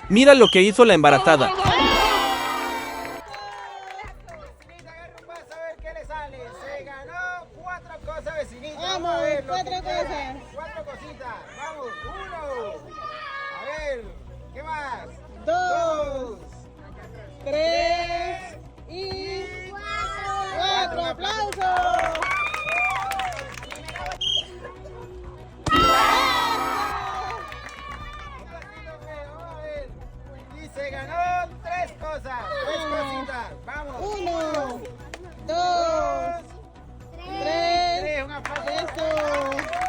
Mira lo que hizo la embarazada. Vecinita, agarra un vaso a ver qué le sale. Se ganó 4 cosas, vecinita. Vamos, a ver lo 4 que queda. cosas. 4 cositas. Vamos, 1. A ver, ¿qué más? 2, 3 y 4. ¡Aplausos! Vamos a ver. Y se ganó 3 cosas. 3 cositas. Vamos. 1, 2, 3. 3. Un aplauso. Eso.